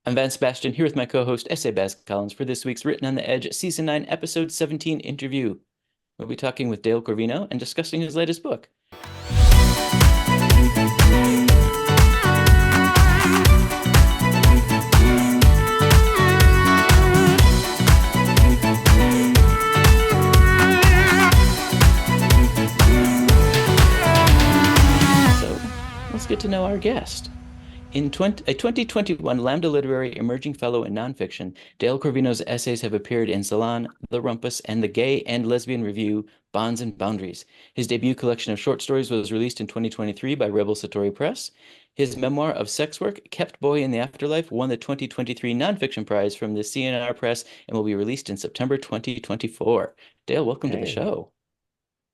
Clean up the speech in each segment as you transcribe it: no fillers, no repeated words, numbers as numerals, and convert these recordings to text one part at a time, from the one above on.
I'm Van Sebastian here with my co-host S.A. Baz Collins for this week's Written on the Edge Season 9, Episode 17 interview. We'll be talking with Dale Corvino and discussing his latest book. So, let's get to know our guest. A 2021 Lambda Literary Emerging Fellow in Nonfiction, Dale Corvino's essays have appeared in Salon, The Rumpus, and the Gay and Lesbian review, Bonds and Boundaries. His debut collection of short stories was released in 2023 by Rebel Satori Press. His memoir of sex work, Kept Boy in the Afterlife, won the 2023 Nonfiction Prize from the C&R Press and will be released in September 2024. Dale, welcome to the show.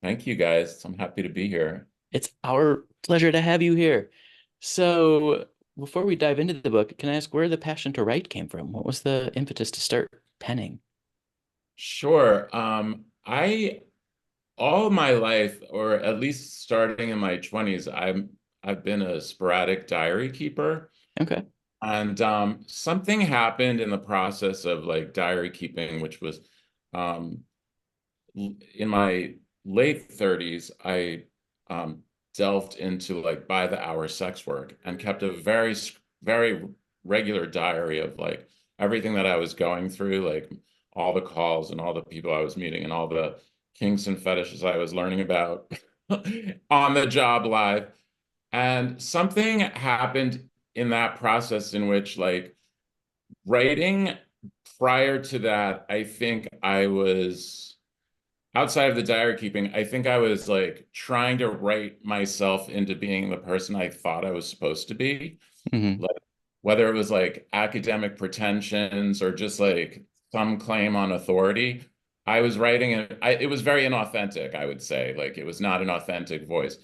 Thank you, guys. I'm happy to be here. It's our pleasure to have you here. So, before we dive into the book, can I ask where the passion to write came from? What was the impetus to start penning? Sure. I all my life, or at least starting in my 20s, I've been a sporadic diary keeper. Okay. And something happened in the process of like diary keeping, which was in my late 30s, I delved into like by the hour sex work and kept a very regular diary of like everything that I was going through, like all the calls and all the people I was meeting and all the kinks and fetishes I was learning about on the job live. And something happened in that process in which like writing prior to that, I think I was outside of the diary keeping, I think I was like trying to write myself into being the person I thought I was supposed to be. Like whether it was like academic pretensions or just like some claim on authority, I was writing it. It was very inauthentic, I would say. Like it was not an authentic voice.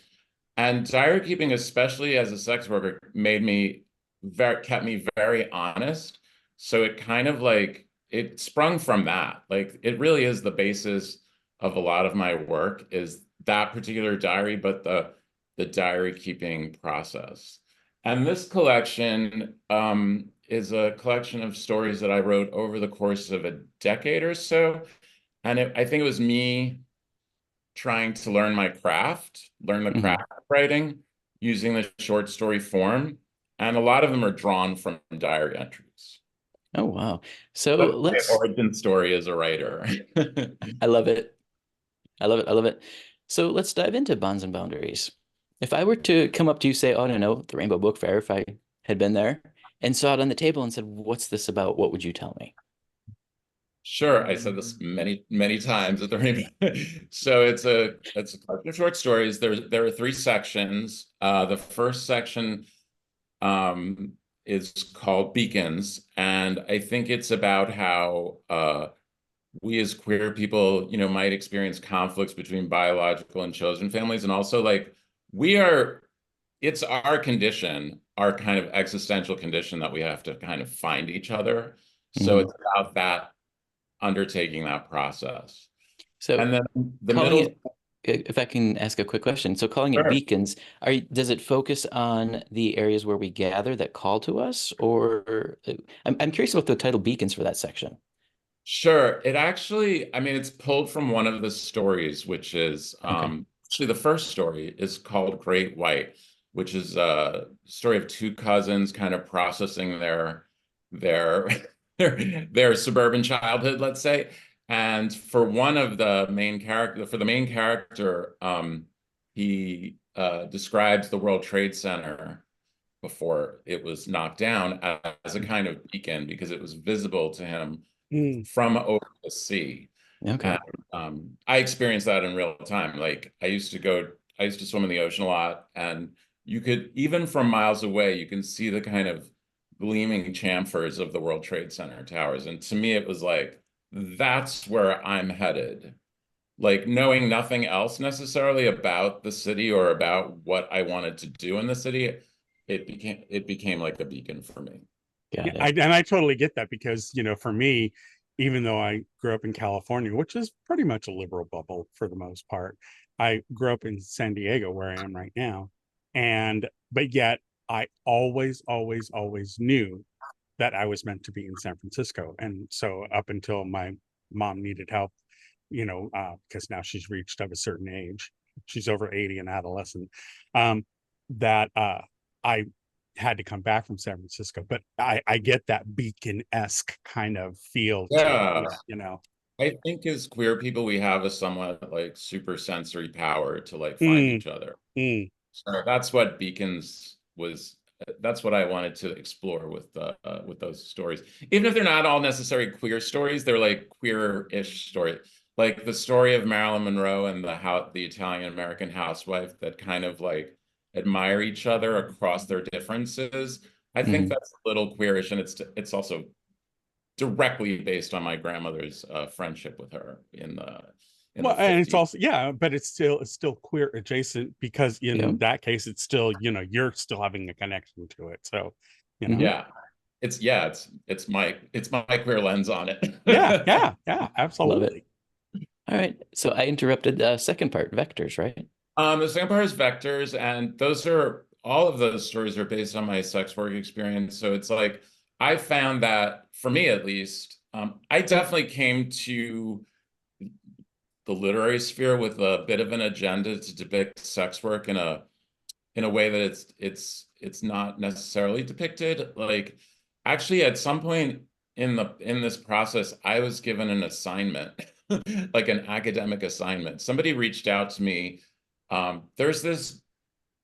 And diary keeping, especially as a sex worker, kept me very honest. So it kind of like it sprung from that. Like it really is the basis of a lot of my work is that particular diary, but the diary keeping process. And this collection is a collection of stories that I wrote over the course of a decade or so. And I think it was me trying to learn my craft, learn the craft of writing using the short story form. And a lot of them are drawn from diary entries. Oh, wow. So That's my origin story as a writer. I love it. I love it. I love it. So let's dive into Bonds and Boundaries. If I were to come up to you, say, oh, I don't know, the Rainbow Book Fair, if I had been there and saw it on the table and said, what's this about? What would you tell me? Sure, I said this many times at the Rainbow. So it's a collection of short stories. There are three sections. The first section is called Beacons, and I think it's about how we as queer people, might experience conflicts between biological and chosen families, and also like it's our condition, our kind of existential condition that we have to kind of find each other. So it's about that undertaking that process. So and then the calling middle, if I can ask a quick question. So calling it sure. beacons, does it focus on the areas where we gather that call to us? Or I'm curious about the title Beacons for that section. Sure. It actually, I mean, it's pulled from one of the stories, which is actually the first story is called Great White, which is a story of two cousins kind of processing their their suburban childhood, let's say. And for the main character, he describes the World Trade Center before it was knocked down as a kind of beacon because it was visible to him from over the sea. Okay. And I experienced that in real time. Like I used to swim in the ocean a lot, and you could, even from miles away, you can see the kind of gleaming chamfers of the World Trade Center towers. And to me, it was like, that's where I'm headed. Like knowing nothing else necessarily about the city or about what I wanted to do in the city, it became like a beacon for me. Got it. And I totally get that because, for me, even though I grew up in California, which is pretty much a liberal bubble for the most part, I grew up in San Diego, where I am right now. But yet I always, always, always knew that I was meant to be in San Francisco. And so up until my mom needed help, because now she's reached of a certain age, she's over 80 and adolescent, that I had to come back from San Francisco. But I get that Beacon-esque kind of feel Yeah. to it. I think as queer people, we have a somewhat like super sensory power to like find each other. So that's what Beacons was. That's what I wanted to explore with those stories. Even if they're not all necessarily queer stories, they're like queer-ish stories. Like the story of Marilyn Monroe and the Italian American housewife that kind of like admire each other across their differences. I think that's a little queerish, and it's also directly based on my grandmother's friendship with her in the Well, and it's 50s. also, yeah, but it's still queer adjacent, because in that case, it's still, you're still having a connection to it. So, Yeah. It's my queer lens on it. yeah, Love it. absolutely. All right. So I interrupted the second part, vectors, right? The second part is vectors, and all of those stories are based on my sex work experience. So it's like, I found that, for me at least, I definitely came to the literary sphere with a bit of an agenda to depict sex work in a way that it's not necessarily depicted. Like, actually, at some point in this process, I was given an assignment, like an academic assignment. Somebody reached out to me. There's this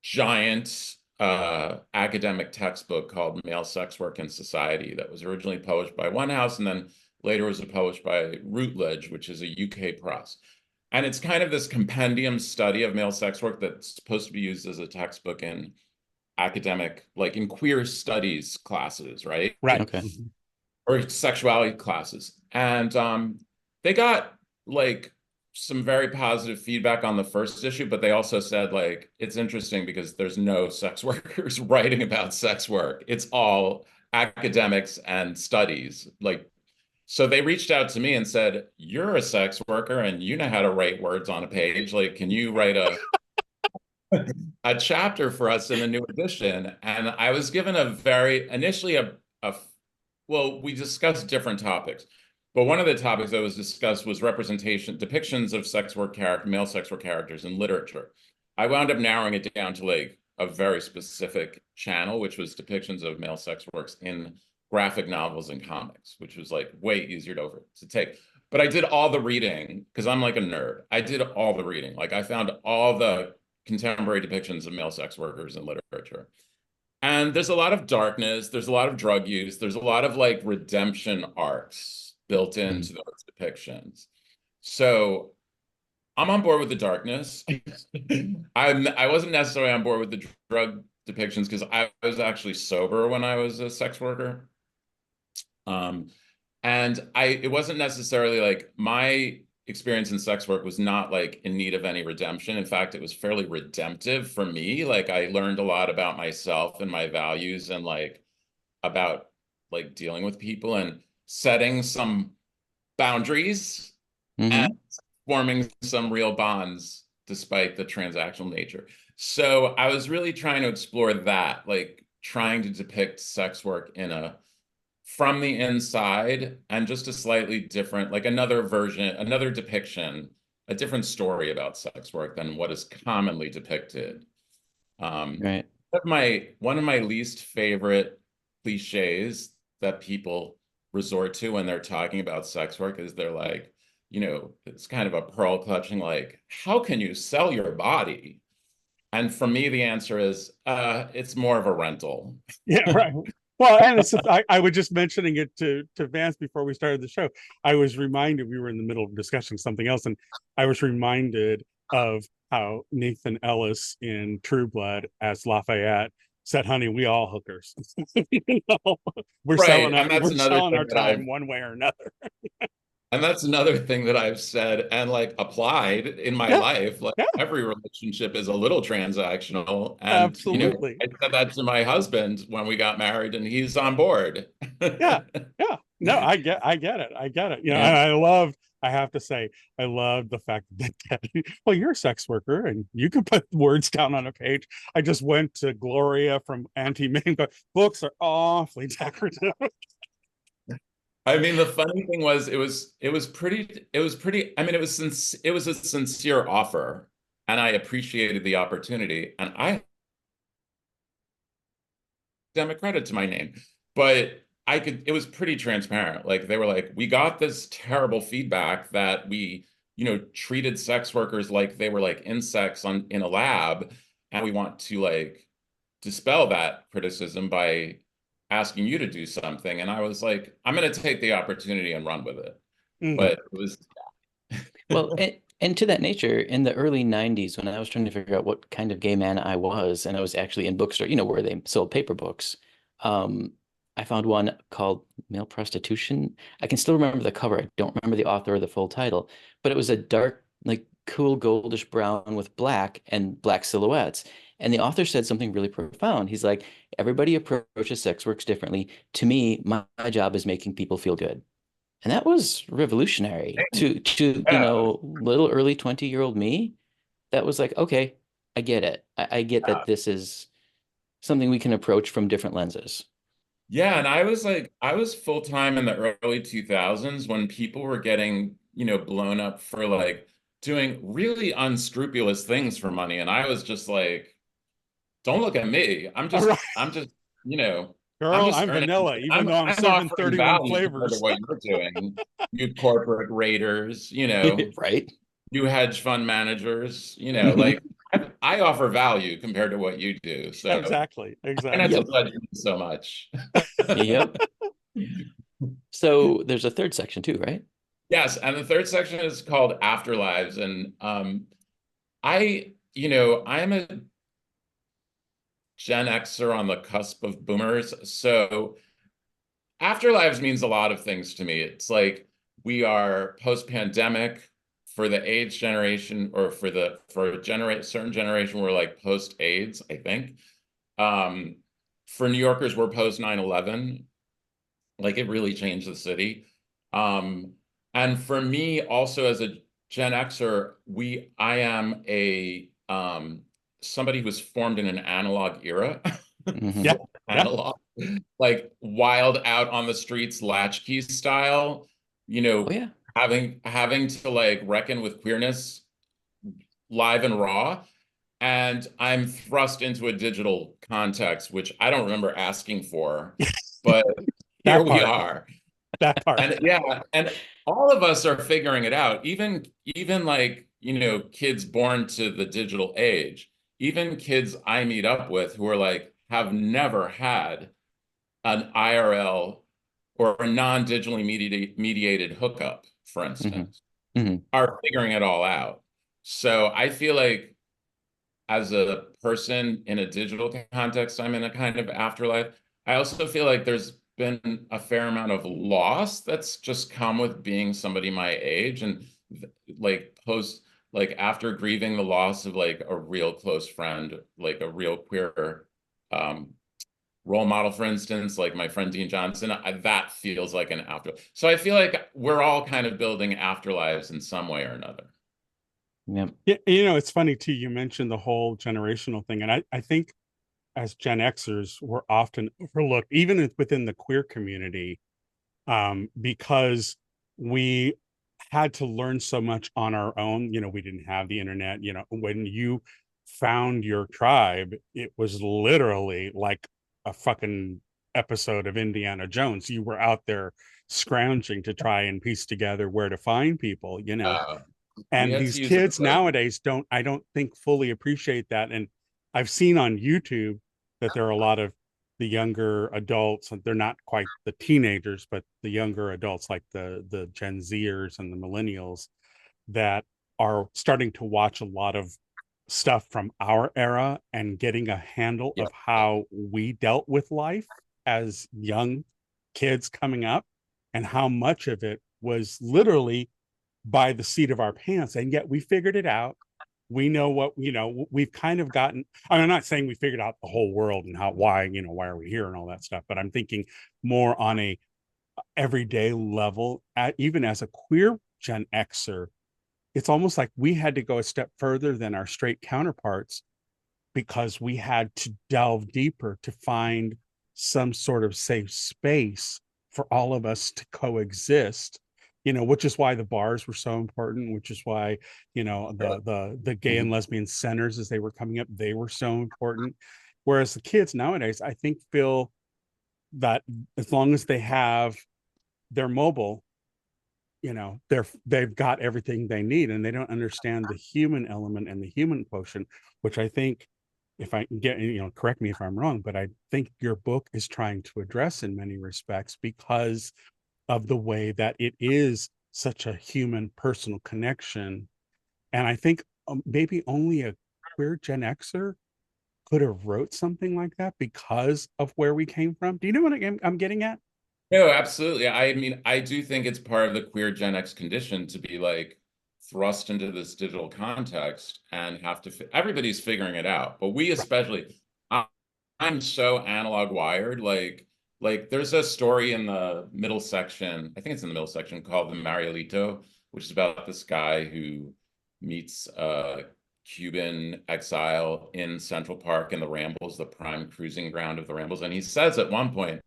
giant academic textbook called Male Sex Work in Society that was originally published by one house and then later was published by Routledge, which is a UK press. And it's kind of this compendium study of male sex work that's supposed to be used as a textbook in academic, like in queer studies classes, right? Right. Okay. Or sexuality classes. And they got like some very positive feedback on the first issue, but they also said, like, it's interesting because there's no sex workers writing about sex work. It's all academics and studies. Like, so they reached out to me and said, you're a sex worker and you know how to write words on a page. Like, can you write a chapter for us in the new edition? And I was given initially well, we discussed different topics, but one of the topics that was discussed was depictions of male sex work characters in literature. I wound up narrowing it down to like a very specific channel, which was depictions of male sex works in graphic novels and comics, which was like way easier to take. But I did all the reading because I'm like a nerd. I did all the reading. Like, I found all the contemporary depictions of male sex workers in literature. And there's a lot of darkness, there's a lot of drug use, there's a lot of like redemption arcs built into those depictions. So I'm on board with the darkness. I wasn't necessarily on board with the drug depictions because I was actually sober when I was a sex worker. And it wasn't necessarily like my experience in sex work was not like in need of any redemption. In fact, it was fairly redemptive for me. Like, I learned a lot about myself and my values and like about like dealing with people and setting some boundaries and forming some real bonds despite the transactional nature. So I was really trying to explore that, like trying to depict sex work from the inside, and just a slightly different, like another depiction, a different story about sex work than what is commonly depicted. Right. One of my least favorite cliches that people resort to when they're talking about sex work is they're like, it's kind of a pearl clutching, like, how can you sell your body? And for me, the answer is, it's more of a rental. Yeah, right. Well, and I was just mentioning it to Vance before we started the show. I was reminded, we were in the middle of discussing something else, and I was reminded of how Nathan Ellis in True Blood as Lafayette said, "Honey, we all hookers. We're Right, selling and that's we're another selling thing our time one way or another." And that's another thing that I've said and like applied in my Yeah, life. Like yeah, every relationship is a little transactional. And, absolutely. I said that to my husband when we got married, and he's on board. Yeah, yeah. No, I get it. I get it. You know, Yeah. and I have to say, I love the fact that, well, you're a sex worker and you can put words down on a page. I just went to Gloria from Auntie Ming, but books are awfully decorative. I mean, the funny thing was, I mean, it was a sincere offer, and I appreciated the opportunity, and I academic credit to my name, but it was pretty transparent. Like they were like, we got this terrible feedback that we, treated sex workers like they were like insects in a lab, and we want to like dispel that criticism by asking you to do something. And I was like, I'm going to take the opportunity and run with it. Mhm. But it was, Well, and to that nature, in the early 90s, when I was trying to figure out what kind of gay man I was, and I was actually in bookstore, where they sold paper books, um, I found one called Male Prostitution. I can still remember the cover. I don't remember the author or the full title, but it was a dark, like cool goldish brown with black and black silhouettes. And the author said something really profound. He's like, everybody approaches sex works differently. To me, my job is making people feel good. And that was revolutionary to, yeah, little early 20-year-old me. That was like, okay, I get it. I get that this is something we can approach from different lenses. yeah. And I was full time in the early 2000s when people were getting, blown up for like doing really unscrupulous things for money. And I was just like, don't look at me. All right, You know, I'm girl, just I'm earning, vanilla, even though I'm I'm serving offering 31 value compared to flavors. what you're doing, you corporate raiders, Right? you hedge fund managers, like I offer value compared to what you do. So Exactly, try not to Yep. exactly. judge me so much. Yep. So there's a third section too, right? Yes, and the third section is called Afterlives, and I'm a Gen Xer on the cusp of boomers, so Afterlives means a lot of things to me. It's like we are post-pandemic for the AIDS generation, or for a certain generation, we're like post-AIDS, I think. Um, for New Yorkers, we're post 9/11. Like it really changed the city. Um, and for me, also as a Gen Xer, I am a somebody who was formed in an analog era, Hmm. Yeah, full yeah, analog, like wild out on the streets, latchkey style, you Oh know, yeah. having to like reckon with queerness live and raw. And I'm thrust into a digital context, which I don't remember asking for, but here that we part, are. that part. And yeah, and all of us are figuring it out. Even like, kids born to the digital age, even kids I meet up with who are like have never had an IRL or a non-digitally mediated hookup, for Hmm. instance, Hmm. are figuring it all out. So I feel like as a person in a digital context, I'm in a kind of afterlife. I also feel like there's been a fair amount of loss that's just come with being somebody my age, and like after grieving the loss of like a real close friend, like a real queer um role model, for instance, like my friend Dean Johnson, that feels like an after. So I feel like we're all kind of building afterlives in some way or another. Yep. Yeah, it's funny too. You mentioned the whole generational thing, and I think as Gen Xers, we're often overlooked, even within the queer community, because we had to learn so much on our own. We didn't have the internet. When you found your tribe, it was literally like a fucking episode of Indiana Jones. You were out there scrounging to try and piece together where to find people. Uh, we And had these to use it kids like, nowadays I don't think fully appreciate that. And I've seen on YouTube that there are a lot of the younger adults, and they're not quite the teenagers, but the younger adults like the Gen Zers and the millennials that are starting to watch a lot of stuff from our era and getting a handle yeah. of how we dealt with life as young kids coming up, and how much of it was literally by the seat of our pants, and yet we figured it out. We know what, we've kind of gotten, I'm not saying we figured out the whole world and why are we here and all that stuff, but I'm thinking more on a everyday level. Even as a queer Gen Xer, it's almost like we had to go a step further than our straight counterparts, because we had to delve deeper to find some sort of safe space for all of us to coexist, which is why the bars were so important, which is why, the gay and lesbian centers, as they were coming up, they were so important. Whereas the kids nowadays, I think, feel that as long as they're mobile, they've got everything they need, and they don't understand the human element and the human quotient, which I think, if I get, correct me if I'm wrong, but I think your book is trying to address in many respects, because of the way that it is such a human personal connection. And I think maybe only a queer Gen Xer could have wrote something like that because of where we came from. Do you know what I'm getting at? No, absolutely. I mean, I do think it's part of the queer Gen X condition to be like thrust into this digital context and have to, everybody's figuring it out, but we especially, I'm so analog wired. Like there's a story in the middle section, I think it's in the middle section, called The Marielito, which is about this guy who meets a Cuban exile in Central Park in the Rambles, the prime cruising ground of the Rambles. And he says at one point,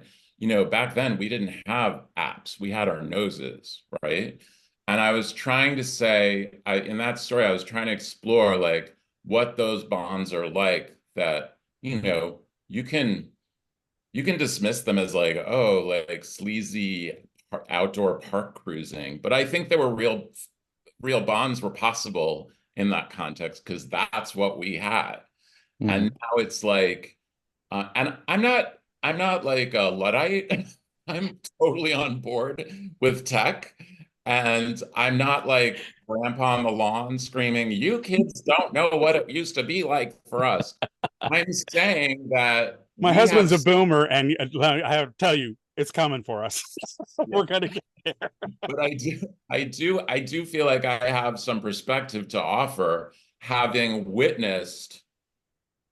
back then we didn't have apps, we had our noses, right? And I was trying to say, in that story, I was trying to explore like what those bonds are like, that, you can dismiss them as like, oh, like sleazy outdoor park cruising. But I think there were real bonds were possible in that context, because that's what we had. Mm-hmm. And now it's like, and I'm not like a Luddite. I'm totally on board with tech. And I'm not like grandpa on the lawn screaming, you kids don't know what it used to be like for us. I'm saying that my husband's a boomer, and I have to tell you, it's coming for us. We're gonna get there. But I do feel like I have some perspective to offer, having witnessed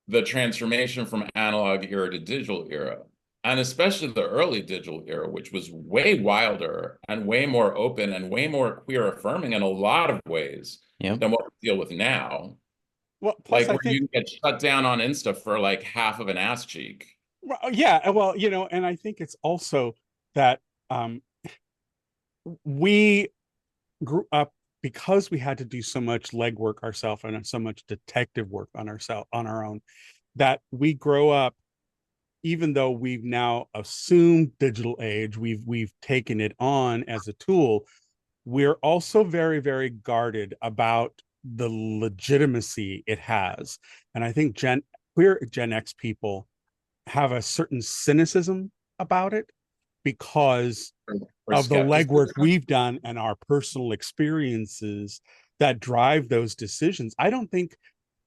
the transformation from analog era to digital era, and especially the early digital era, which was way wilder and way more open and way more queer affirming in a lot of ways than what we deal with now. Well, plus, like where you get shut down on Insta for like half of an ass cheek. Well, yeah, well, and I think it's also that we grew up, because we had to do so much legwork ourselves and so much detective work on our own, that we grow up, even though we've now assumed digital age, we've taken it on as a tool, we're also very, very guarded about the legitimacy it has. And I think queer Gen X people have a certain cynicism about it, because of the legwork we've done and our personal experiences that drive those decisions. I don't think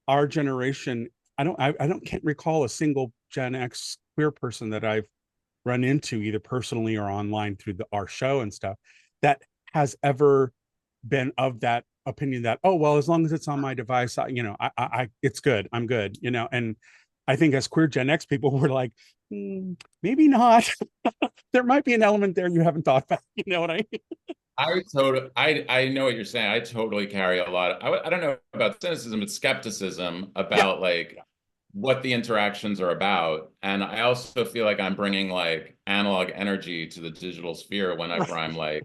our generation, can't recall a single Gen X queer person that I've run into, either personally or online through our show and stuff, that has ever been of that opinion that, oh, well, as long as it's on my device, it's good, I'm good, and I think as queer Gen X people, we're like, maybe not. There might be an element there you haven't thought about. You know what I mean? I know what you're saying. I totally carry a lot of, I don't know about cynicism, but skepticism about like what the interactions are about. And I also feel like I'm bringing like analog energy to the digital sphere whenever I'm like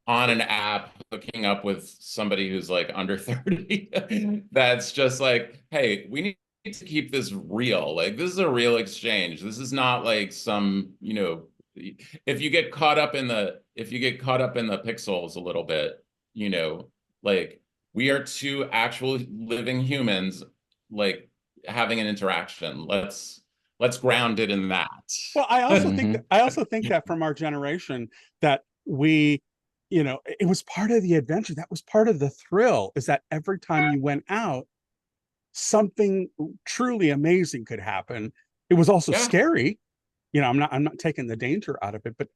on an app hooking up with somebody who's like under 30. That's just like, hey, we need to keep this real. Like, this is a real exchange. This is not like some, if you get caught up in the pixels a little bit, like we are two actual living humans, like having an interaction. Let's ground it in that. Well, I also think that from our generation, that we, it was part of the adventure. That was part of the thrill, is that every time you went out, something truly amazing could happen. It was also scary. I'm not taking the danger out of it, but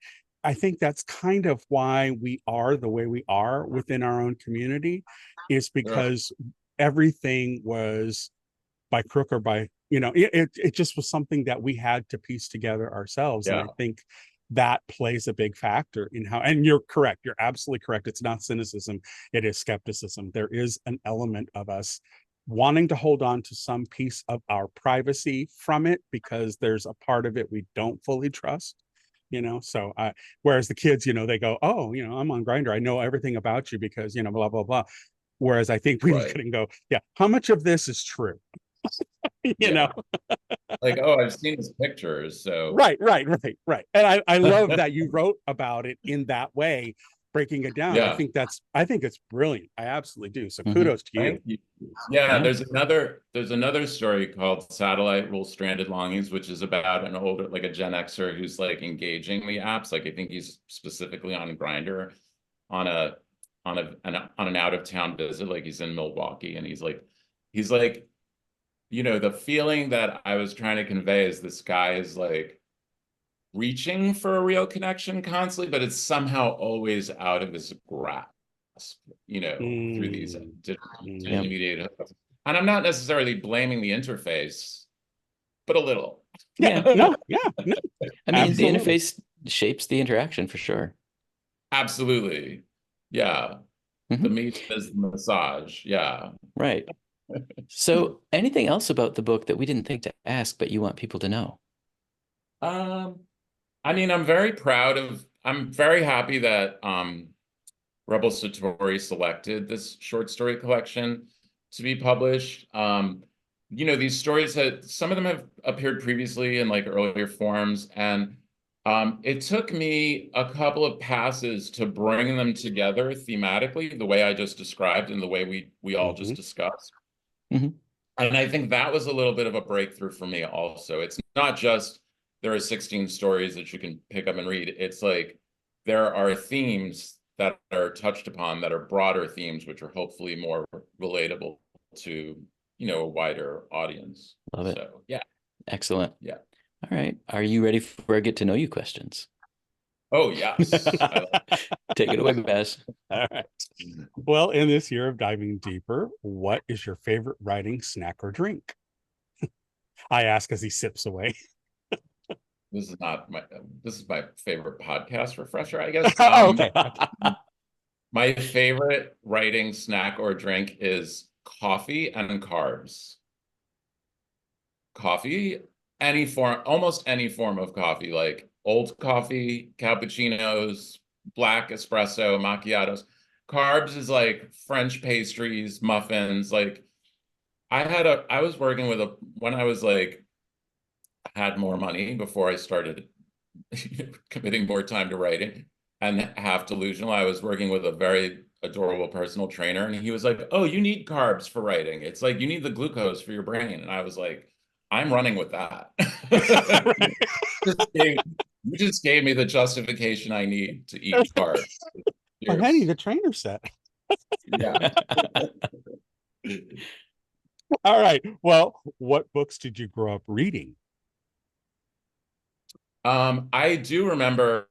I think that's kind of why we are the way we are within our own community, is Yeah. because everything was by crook or by, it just was something that we had to piece together ourselves. And I Yeah. think that plays a big factor in how, and you're correct, you're absolutely correct. It's not cynicism, it is skepticism. There is an element of us wanting to hold on to some piece of our privacy from it because there's a part of it we don't fully trust. So whereas the kids, they go, oh, I'm on Grindr, I know everything about you because, blah blah blah. Whereas I think we look at Right. it and go, yeah, how much of this is true? you know Yeah. Like, oh, I've seen his pictures, so right. And I love that you wrote about it in that way, breaking it down. yeah. I think it's brilliant. I absolutely do. So Mhm. kudos to you. Thank you. Yeah, Yeah. there's another story called Satellite Rule Stranded Longings, which is about an older, like a Gen Xer who's like engaging the apps. Like I think he's specifically on Grindr on an out of town visit. Like he's in Milwaukee and he's like, the feeling that I was trying to convey is this guy is like reaching for a real connection constantly, but it's somehow always out of his grasp, through these Yeah. digitally mediated hookups. And I'm not necessarily blaming the interface, but a little. Yeah. No. I mean, the Absolutely. interface shapes the interaction for sure. Absolutely. Yeah. The Mhm. meat is the massage. Yeah. Right. So, anything else about the book that we didn't think to ask, but you want people to know? Um, I mean, I'm very happy that Rebel Satori selected this short story collection to be published. These stories some of them have appeared previously in like earlier forms, and it took me a couple of passes to bring them together thematically, the way I just described and the way we all just discussed. Mhm. And I think that was a little bit of a breakthrough for me also. It's not just there are 16 stories that you can pick up and read. It's like there are themes that are touched upon that are broader themes, which are hopefully more relatable to, a wider audience. Love it. So, yeah. Excellent. Yeah. All right. Are you ready for a get to know you questions? Oh, yes. Take it away, Baz. All right. Well, in this year of diving deeper, what is your favorite writing snack or drink? I ask as he sips away. This is my favorite podcast refresher, I guess. Okay. My favorite writing snack or drink is coffee and carbs. Coffee, almost any form of coffee, like old coffee, cappuccinos, black espresso, macchiatos. Carbs is like French pastries, muffins. Like I was working with when I was like, had more money before I started committing more time to writing and half delusional. I was working with a very adorable personal trainer, and he was like, "Oh, you need carbs for writing. It's like you need the glucose for your brain." And I was like, "I'm running with that." You just gave me the justification I need to eat carbs. But honey, Cheers. the trainer said. Yeah. All right. Well, what books did you grow up reading? I do remember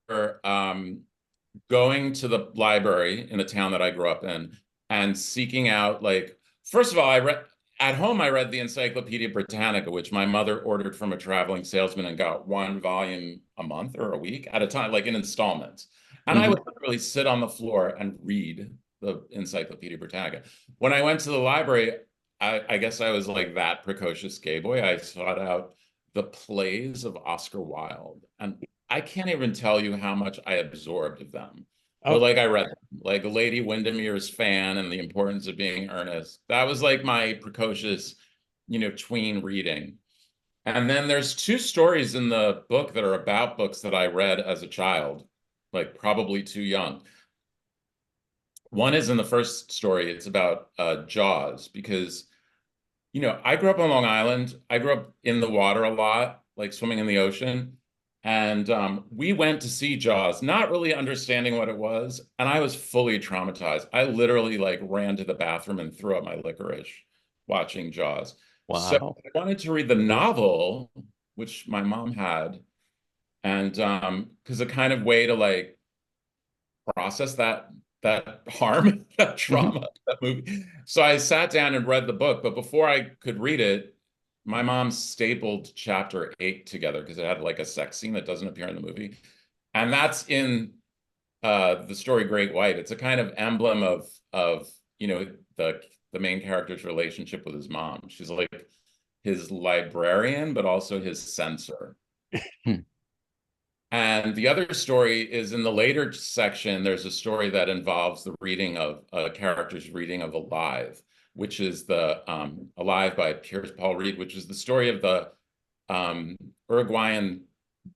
going to the library in the town that I grew up in and seeking out, like, first of all, I read the Encyclopedia Britannica, which my mother ordered from a traveling salesman and got one volume a month or a week at a time, like in installments. And I would literally sit on the floor and read the Encyclopedia Britannica. When I went to the library, I guess I was like that precocious gay boy. I sought out the plays of Oscar Wilde, and I can't even tell you how much I absorbed of them. But Oh, like I read them, like Lady Windermere's Fan and The Importance of Being Earnest. That was like my precocious, tween reading. And then there's two stories in the book that are about books that I read as a child, like probably too young. One is in the first story, it's about Jaws, because I grew up on Long Island. I grew up in the water a lot, like swimming in the ocean. And we went to see Jaws, not really understanding what it was. And I was fully traumatized. I literally like ran to the bathroom and threw up my licorice watching Jaws. So Wow. I wanted to read the novel, which my mom had. And because a kind of way to like process that harm, that Mhm. trauma, that movie. So I sat down and read the book, but before I could read it, my mom stapled chapter 8 together because it had like a sex scene that doesn't appear in the movie. And that's in the story Great White. It's a kind of emblem of the main character's relationship with his mom. She's like his librarian, but also his censor. Hmm. And the other story is in the later section, there's a story that involves the reading of a character's reading of Alive, which is the Alive by Piers Paul Reed, which is the story of the Uruguayan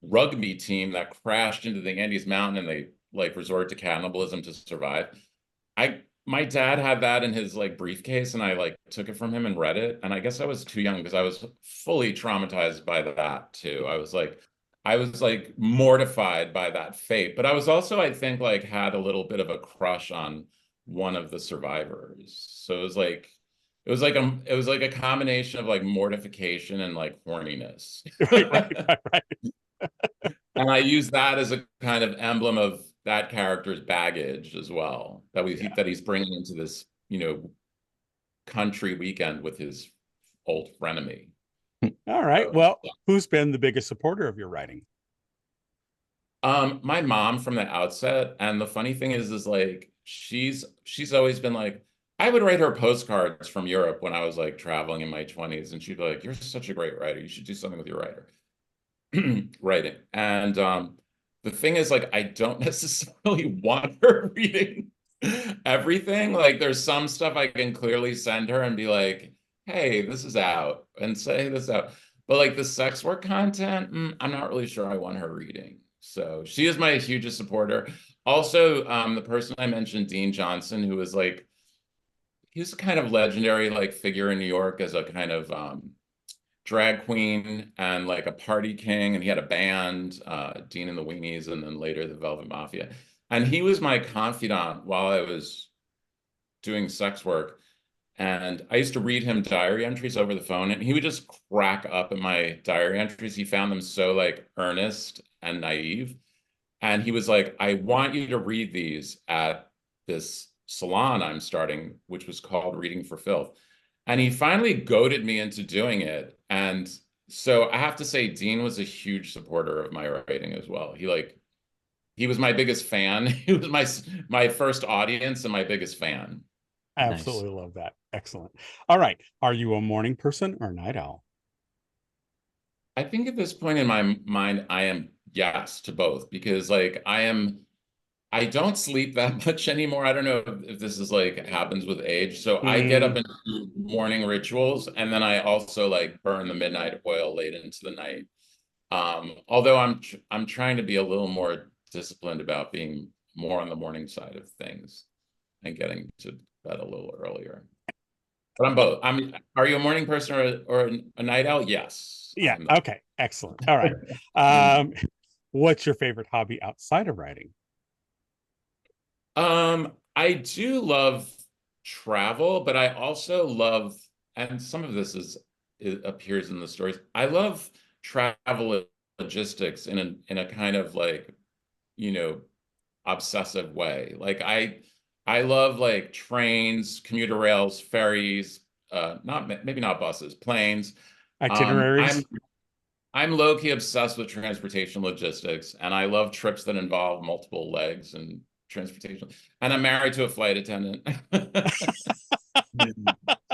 rugby team that crashed into the Andes Mountain and they like resorted to cannibalism to survive. My dad had that in his like briefcase and I like took it from him and read it. And I guess I was too young because I was fully traumatized by that too. I was like mortified by that fate, but I was also, I think, like had a little bit of a crush on one of the survivors. So it was like a combination of like mortification and like horniness. Right, right, right, right. And I use that as a kind of emblem of that character's baggage as well, Yeah. that he's bringing into this, country weekend with his old frenemy. All right. So, Well, who's been the biggest supporter of your writing? my mom from the outset, and the funny thing is like she's always been like, I would write her postcards from Europe when I was like traveling in my 20s, and she'd be like, "You're such a great writer. You should do something with your writing." And the thing is, like, I don't necessarily want her reading everything. Like, there's some stuff I can clearly send her and be like, "Hey, this is out," and say this out. But like the sex work content, I'm not really sure I want her reading. So she is my hugest supporter. Also, the person I mentioned, Dean Johnson, who was like, he was a kind of legendary like figure in New York as a kind of drag queen and like a party king, and he had a band, Dean and the Weenies, and then later the Velvet Mafia. And he was my confidant while I was doing sex work. And I used to read him diary entries over the phone, and he would just crack up at my diary entries. He found them so like earnest and naive. And he was like, I want you to read these at this salon I'm starting, which was called Reading for Filth. And he finally goaded me into doing it. And so I have to say, Dean was a huge supporter of my writing as well. He was my biggest fan. He was my first audience and my biggest fan. Nice. Absolutely love that. Excellent. All right. Are you a morning person or night owl? I think at this point in my mind, I am yes to both because like I don't sleep that much anymore. I don't know if this is like happens with age. So I get up Mm, and do morning rituals, and then I also like burn the midnight oil late into the night. Although I'm trying to be a little more disciplined about being more on the morning side of things and getting to bed a little earlier. But I'm both. Are you a morning person or a night owl? Yes, yeah. I'm Okay. Excellent. All right. Um, what's your favorite hobby outside of writing? I do love travel, but I also love, and some of this it appears in the stories. I love travel logistics in a kind of like, you know, obsessive way. Like I love like trains, commuter rails, ferries, not maybe not buses, planes. Um, Itineraries? I'm I'm low-key obsessed with transportation logistics, and I love trips that involve multiple legs and transportation. And I'm married to a flight attendant.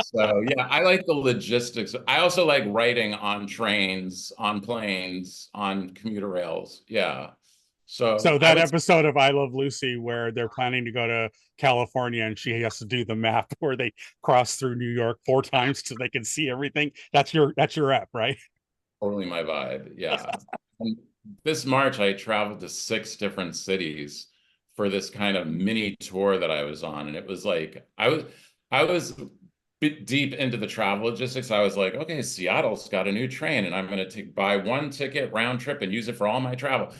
So yeah, I like the logistics. I also like writing on trains, on planes, on commuter rails. Yeah. So So I that would episode of I Love Lucy where they're planning to go to California and she has to do the map where they cross through New York 4 times so they can see everything. That's your app, right? totally my vibe. Yeah. And this March, I traveled to 6 different cities for this kind of mini tour that I was on. And it was like, I was bit deep into the travel logistics. I was like, okay, Seattle's got a new train and I'm going to buy one ticket round trip and use it for all my travel.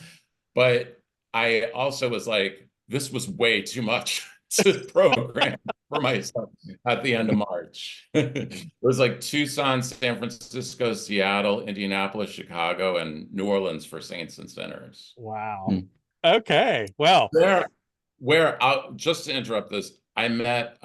But I also was like, this was way too much. program for myself at the end of March. It was like Tucson, San Francisco, Seattle, Indianapolis, Chicago, and New Orleans for Saints and Sinners. Wow. Hmm. Okay. Well, Where I'll just to interrupt this, I met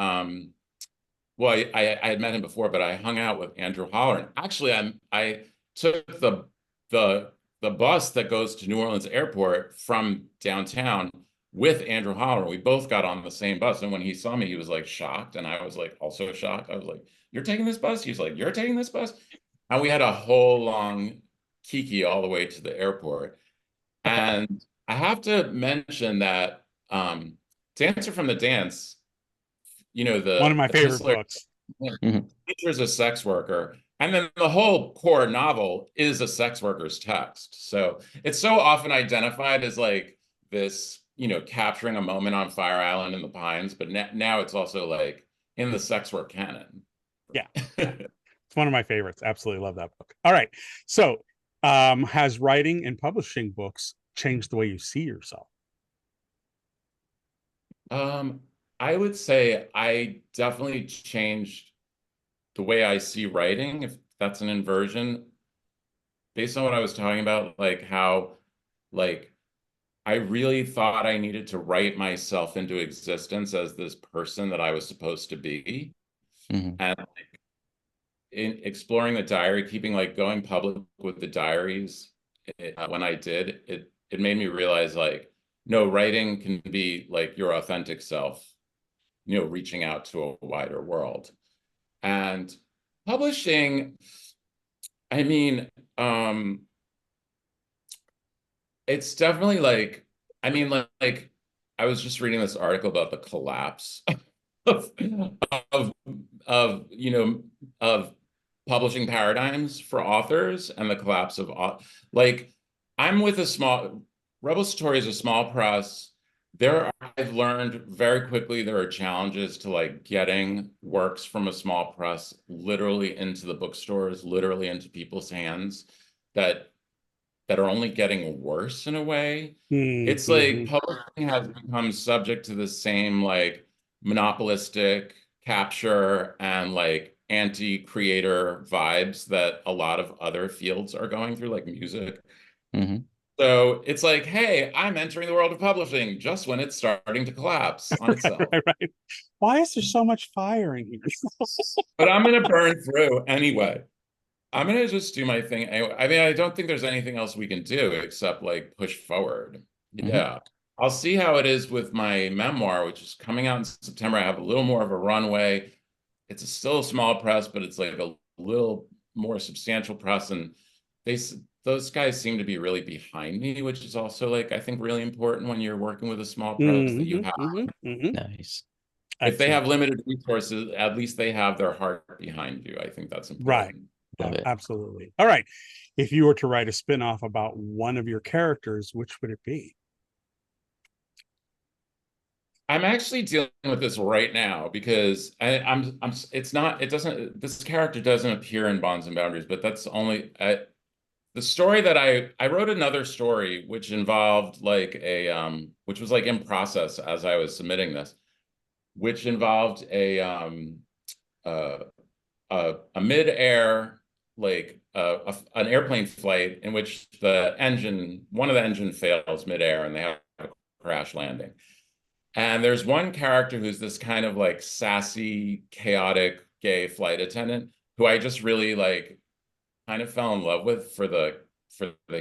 well, I had met him before, but I hung out with Andrew Holleran. Actually, I took the the bus that goes to New Orleans Airport from downtown with Andrew Holleran. We both got on the same bus, and when he saw me, he was like shocked, and I was like also shocked. I was like, "You're taking this bus?" He was like, "You're taking this bus?" And we had a whole long kiki all the way to the airport. And I have to mention that Dancer from the Dance, you know, one of my the favorite epistolary books. Mhm. teacher's a sex worker, and then the whole core novel is a sex worker's text. So it's so often identified as like this, you know, capturing a moment on Fire Island in the Pines, but now it's also like in the sex work canon. Yeah. It's one of my favorites. Absolutely love that book. All right. So, has writing and publishing books changed the way you see yourself? I would say I definitely changed the way I see writing, if that's an inversion, based on what I was talking about, like how, like, I really thought I needed to write myself into existence as this person that I was supposed to be. Mhm. And like, in exploring the diary, keeping like going public with the diaries, when I did, it made me realize like, no, writing can be like your authentic self, you know, reaching out to a wider world. And publishing, I mean, it's definitely like, I mean, like I was just reading this article about the collapse of of of you know of publishing paradigms for authors and the collapse of like I'm with a small Rebel Satori is a small press. I've learned very quickly there are challenges to like getting works from a small press literally into the bookstores, literally into people's hands that are only getting worse in a way. It's like Mm-hmm. publishing has become subject to the same like monopolistic capture and like anti-creator vibes that a lot of other fields are going through, like music. Mhm. So it's like, hey, I'm entering the world of publishing just when it's starting to collapse on itself. Right. Why is there so much fire in here? But I'm gonna burn through anyway. I'm gonna just do my thing anyway. I mean, I don't think there's anything else we can do except like push forward. Mhm. Yeah. I'll see how it is with my memoir, which is coming out in September. I have a little more of a runway. Still a small press, but it's like a little more substantial press. And those guys seem to be really behind me, which is also like, I think really important when you're working with a small press that you Mm-hmm, have. mm-hmm, mm-hmm. Nice. If they have Excellent. limited resources, at least they have their heart behind you. I think that's Right. important. Love it. Absolutely. All right. If you were to write a spin-off about one of your characters, which would it be? I'm actually dealing with this right now because this character doesn't appear in Bonds and Boundaries, but that's only the story that I wrote another story which involved like which was like in process as I was submitting this, which involved uh, a mid-air like an airplane flight in which one of the engine fails mid-air and they have a crash landing. And there's one character who's this kind of like sassy, chaotic gay flight attendant who I just really like kind of fell in love with for the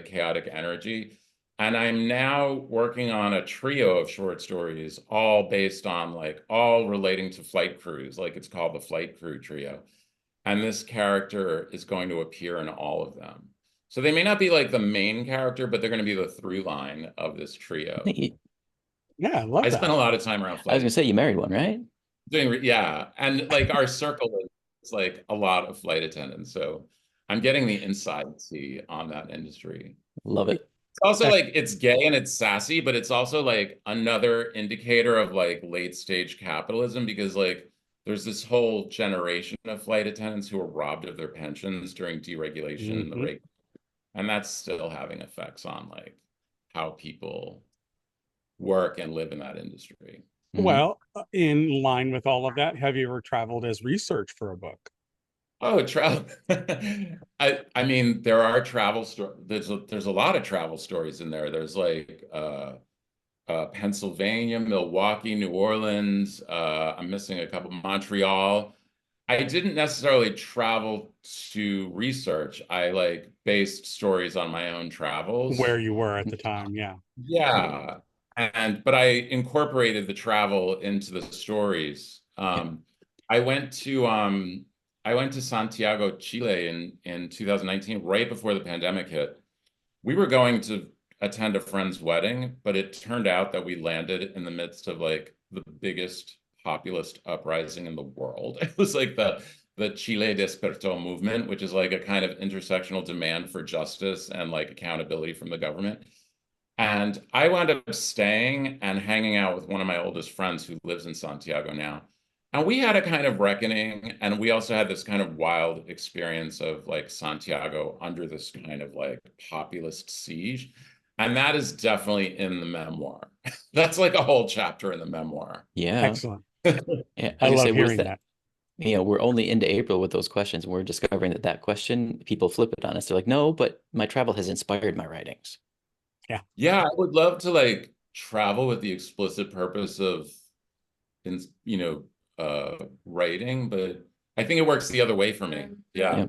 chaotic energy. And I'm now working on a trio of short stories, all based on like all relating to flight crews. Like it's called the Flight Crew Trio. And this character is going to appear in all of them. So they may not be like the main character, but they're going to be the through line of this trio. Yeah, I love I that. spent a lot of time around I was flight gonna say you married one, right? yeah, and like our circle is like a lot of flight attendants, so I'm getting the inside see on that industry. Love it. It's also like it's gay and it's sassy, but it's also like another indicator of like late stage capitalism because like there's this whole generation of flight attendants who were robbed of their pensions during deregulation and the Mm-hmm. rate, and that's still having effects on like how people work and live in that industry. Well, in line with all of that, have you ever traveled as research for a book? Oh, travel. I mean, there are travel stories. There's a lot of travel stories in there. There's like Pennsylvania, Milwaukee, New Orleans. I'm missing a couple, Montreal. I didn't necessarily travel to research. I like based stories on my own travels. Where you were at the time, yeah. Yeah. But I incorporated the travel into the stories. I went to Santiago, Chile in 2019, right before the pandemic hit. We were going to attend a friend's wedding, but it turned out that we landed in the midst of like the biggest populist uprising in the world. It was like the Chile Despertó movement, which is like a kind of intersectional demand for justice and like accountability from the government. And I wound up staying and hanging out with one of my oldest friends who lives in Santiago now. And we had a kind of reckoning, and we also had this kind of wild experience of like Santiago under this kind of like populist siege. And that is definitely in the memoir. That's like a whole chapter in the memoir. Yeah. Excellent. Yeah. I was love say, hearing that. You know, we're only into April with those questions, and we're discovering that question, people flip it on us. They're like, no, but my travel has inspired my writings. Yeah. Yeah, I would love to like travel with the explicit purpose of, writing, but I think it works the other way for me. Yeah. Yeah.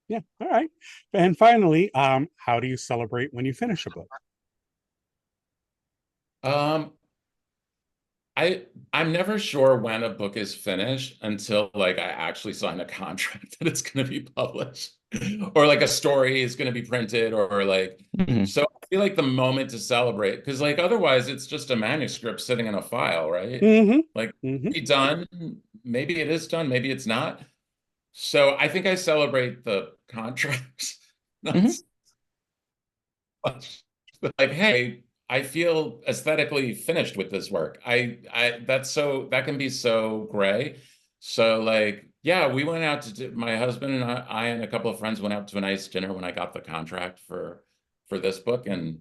Yeah. All right. And finally, how do you celebrate when you finish a book? Um, I'm never sure when a book is finished until like I actually sign a contract that it's going to be published or like a story is going to be printed or like so I feel like the moment to celebrate because like otherwise it's just a manuscript sitting in a file, right? Like be done, maybe it is done, maybe it's not. So I think I celebrate the contracts. Not so much. But like, hey, I feel aesthetically finished with this work. That can be so gray. So like, yeah, we went out my husband and I and a couple of friends went out to a nice dinner when I got the contract for this book. And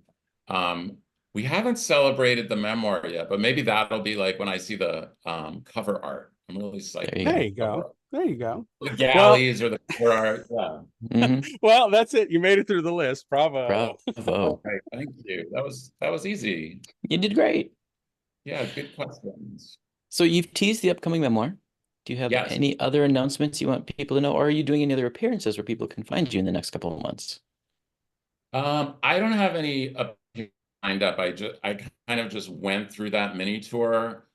we haven't celebrated the memoir yet, but maybe that'll be like when I see the cover art. I'm really psyched. There you go. There you go. The galleys or the cover art. Yeah. Well, that's it. You made it through the list. Bravo. Bravo. Okay, thank you. That was easy. You did great. Yeah, good questions. So you've teased the upcoming memoir. Do you have Yes. any other announcements you want people to know, or are you doing any other appearances where people can find you in the next couple of months? I don't have any lined up. I kind of just went through that mini tour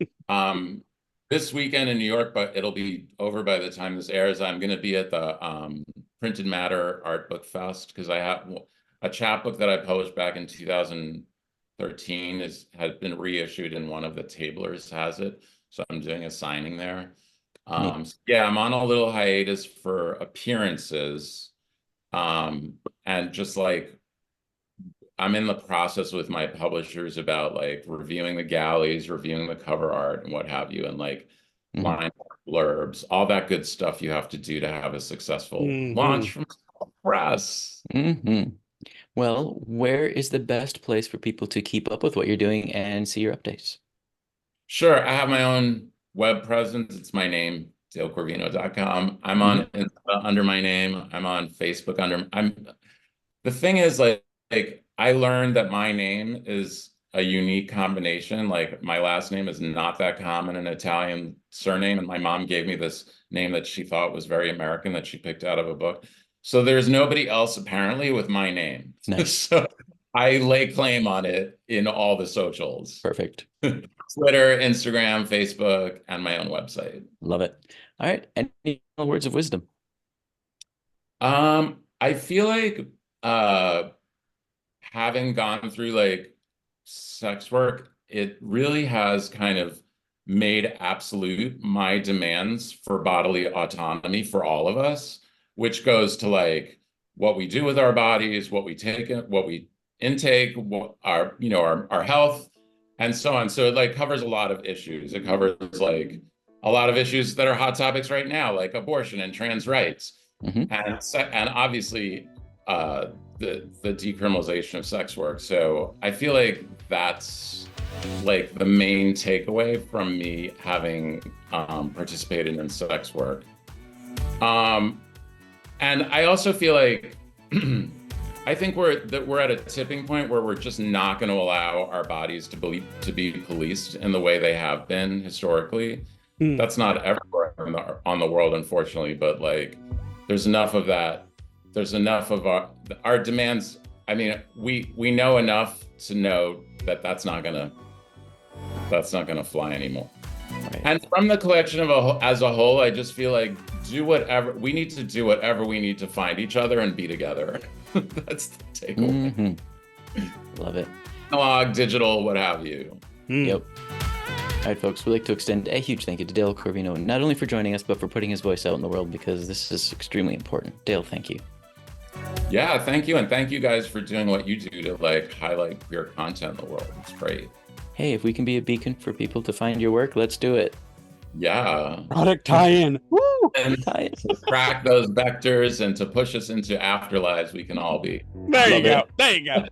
this weekend in New York, but it'll be over by the time this airs. I'm going to be at the Printed Matter Art Book Fest because I have a chapbook that I published back in 2013 has been reissued and one of the tablers has it. So I'm doing a signing there. So yeah, I'm on a little hiatus for appearances. And just like I'm in the process with my publishers about like reviewing the galleys, reviewing the cover art and what have you, and like line blurbs, all that good stuff you have to do to have a successful launch from press. Well, where is the best place for people to keep up with what you're doing and see your updates? Sure, I have my own web presence. It's my name, dalecorvino.com. I'm on under my name. I'm on Facebook the thing is like I learned that my name is a unique combination. Like my last name is not that common, an Italian surname, and my mom gave me this name that she thought was very American that she picked out of a book. So there's nobody else apparently with my name. Nice. So I lay claim on it in all the socials. Perfect. Twitter, Instagram, Facebook, and my own website. Love it. All right. Any words of wisdom? I feel like having gone through like sex work, it really has kind of made absolute my demands for bodily autonomy for all of us, which goes to like what we do with our bodies, what we take, what we intake, what our health, and so on. So it like covers a lot of issues. It covers like a lot of issues that are hot topics right now, like abortion and trans rights, and obviously the decriminalization of sex work. So I feel like that's like the main takeaway from me having participated in sex work. And I also feel like I think we're at a tipping point where we're just not going to allow our bodies to be policed in the way they have been historically. That's not everywhere on the world, unfortunately, but like there's enough of that. There's enough of our demands. I mean, we know enough to know that that's not gonna fly anymore. Right. And from the collection as a whole, I just feel like we need to do whatever we need to find each other and be together. That's the takeaway. Mm-hmm. Love it. Analog, digital, what have you. Yep. All right, folks, we'd like to extend a huge thank you to Dale Corvino, not only for joining us, but for putting his voice out in the world, because this is extremely important. Dale, thank you. Yeah, thank you. And thank you guys for doing what you do to like highlight queer content in the world. It's great. Hey, if we can be a beacon for people to find your work, let's do it. Yeah. Product tie-in. Woo! And to crack those vectors and to push us into afterlives we can all be. There you go. There you go.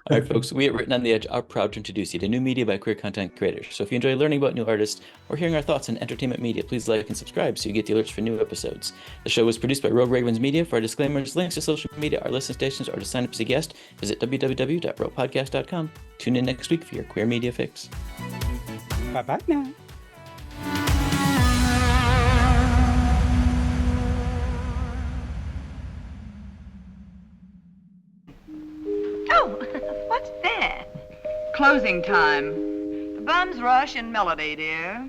All right, folks, we at Written on the Edge are proud to introduce you to new media by queer content creators. So if you enjoy learning about new artists or hearing our thoughts on entertainment media, please like and subscribe so you get the alerts for new episodes. The show was produced by Rogue Ravens Media. For our disclaimers, links to social media, our listen stations, or to sign up as a guest, visit www.ropodcast.com. Tune in next week for your queer media fix. Bye-bye now. What's there? Closing time. The bums rush in melody, dear.